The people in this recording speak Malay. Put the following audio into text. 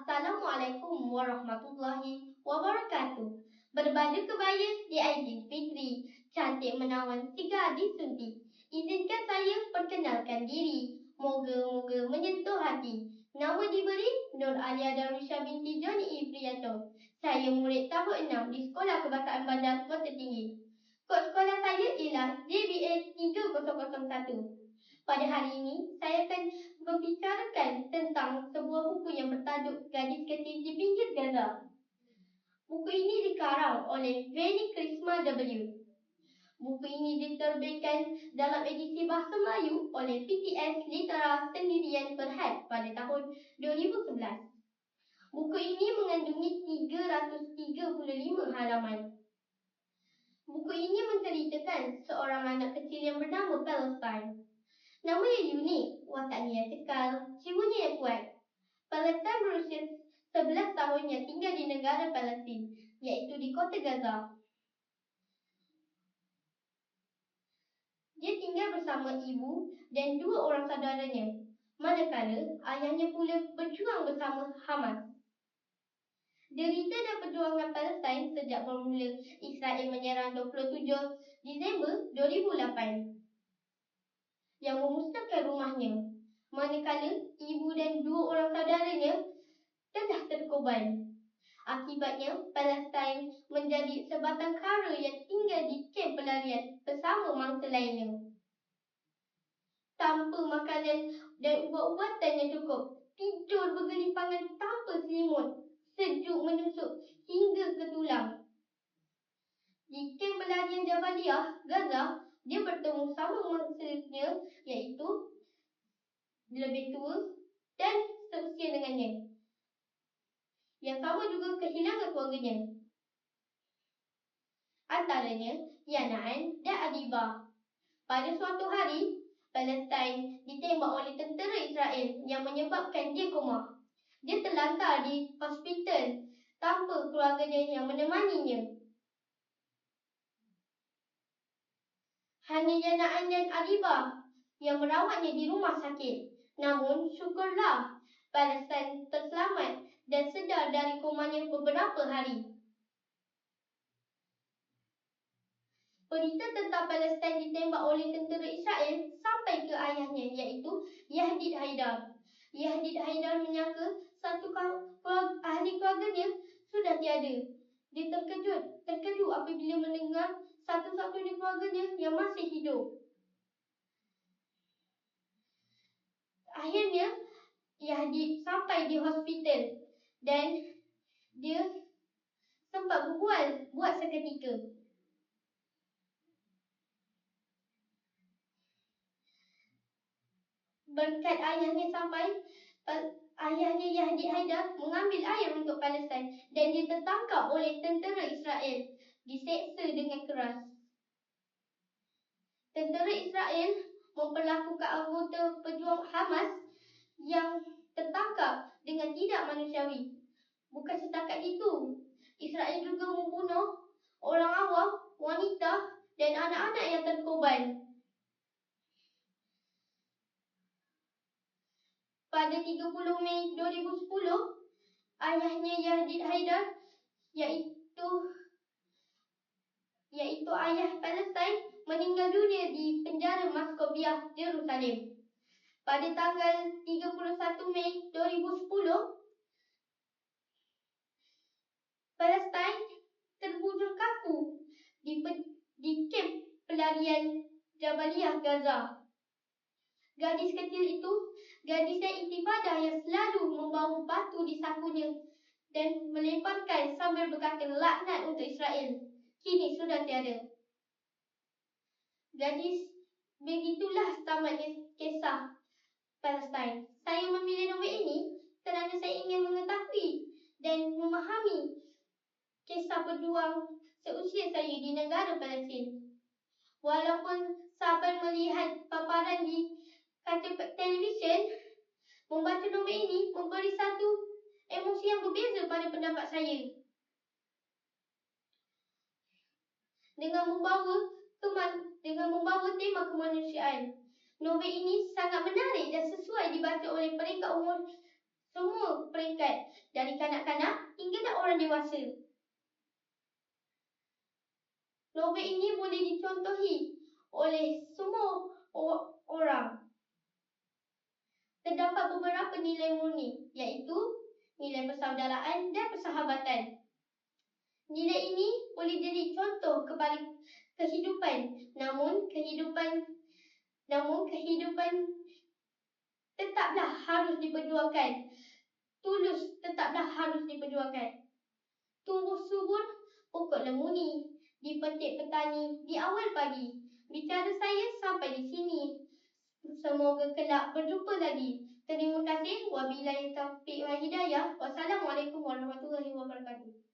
Assalamualaikum warahmatullahi wabarakatuh. Berbaju kebaya di Aidilfitri, cantik menawan si gadis sunti. Izinkan saya perkenalkan diri, moga-moga menyentuh hati. Nama diberi Nur Alia Darwisha binti Joni Ifriyato. Saya murid tahun 6 di Sekolah Kebahasaan Bandar Kota Tinggi. Kod sekolah saya ialah JBA 3001. Pada hari ini, saya akan membicarakan tentang sebuah buku yang bertajuk Gadis Kecil di Pinggir Gaza. Buku ini dikarang oleh Veni Krisma W. Buku ini diterbitkan dalam edisi Bahasa Melayu oleh PTS Litera Sendirian Perhat pada tahun 2011. Buku ini mengandungi 335 halaman. Buku ini menceritakan seorang anak kecil yang bernama Palestine. Nama yang unik, wataknya yang kekal, jiwanya yang kuat. Palestine berusia 11 tahun yang tinggal di negara Palestin, iaitu di kota Gaza. Dia tinggal bersama ibu dan 2 orang saudaranya, manakala ayahnya pula berjuang bersama Hamas. Derita dan perjuangan Palestin sejak bermula Israel menyerang 27 Disember 2008. Yang memusnahkan rumahnya, manakala ibu dan 2 orang saudaranya telah terkorban. Akibatnya, Palestin menjadi sebatang kara yang tinggal di kamp pelarian bersama mangsa lainnya. Tanpa makanan dan ubat-ubatan yang cukup, tidur bergelimpangan tanpa selimut, sejuk menusuk hingga ke tulang. Di kamp pelarian Jabaliyah, Gaza, dia bertemu sama mangsanya, iaitu lebih tua dan seusia dengannya, yang sama juga kehilangan keluarganya. Antaranya Yanaan dan Adibah. Pada suatu hari, Palestin ditembak oleh tentera Israel yang menyebabkan dia koma. Dia terlantar di hospital tanpa keluarganya yang menemaninya. Hanya Yanaan dan Adibah yang merawatnya di rumah sakit. Namun, syukurlah, Palestin terselamat dan sedar dari komanya beberapa hari. Berita tentang Palestin ditembak oleh tentera Israel sampai ke ayahnya, iaitu Yahdid Haidar. Yahdid Haidar menyangka satu ahli keluarganya sudah tiada. Dia terkejut apabila mendengar satu-satunya keluarganya yang masih hidup. Akhirnya, Yahdid sampai di hospital dan dia sempat berbual buat seketika. Berkat ayahnya sampai, ayahnya Yahdid Haidar mengambil air untuk Palestin dan dia tertangkap oleh tentera Israel, diseksa dengan keras. Tentera Israel memperlakukan anggota pejuang Hamas yang tertangkap dengan tidak manusiawi. Bukan setakat itu, Israel juga membunuh orang awam, wanita dan anak-anak yang terkorban. Pada 30 Mei 2010, ayahnya Yahdid Haidar, iaitu ayah Palestin, meninggal dunia di penjara Maskobiah, Jerusalem. Pada tanggal 31 Mei 2010, Palestin terbujur kaku di kamp pelarian Jabaliyah, Gaza. Gadis kecil itu, gadis yang intifadah yang selalu membawa batu di sakunya dan melemparkan sambil berkata laknat untuk Israel, kini sudah tiada. Gadis, begitulah tamatnya kisah Palestin. Saya memilih novel ini kerana saya ingin mengetahui dan memahami kisah pejuang seusia saya di negara Palestin. Walaupun sabar melihat paparan di kaca televisyen, membaca novel ini memberi satu emosi yang berbeza pada pendapat saya. Dengan membawa tema kemanusiaan, novel ini sangat menarik dan sesuai dibaca oleh peringkat umur semua peringkat dari kanak-kanak hingga orang dewasa. Novel ini boleh dicontohi oleh semua orang. Terdapat beberapa nilai murni, iaitu nilai persaudaraan dan persahabatan. Nilai ini boleh jadi contoh kepada kehidupan, namun kehidupan tetaplah harus diperjuangkan. Tulus tetaplah harus diperjuangkan. Tumbuh subur pokok lemuni, dipetik petani di awal pagi. Bicara saya sampai di sini. Semoga kelak berjumpa lagi. Terima kasih. Wabillahi taufiq wal hidayah. Wassalamualaikum warahmatullahi wabarakatuh.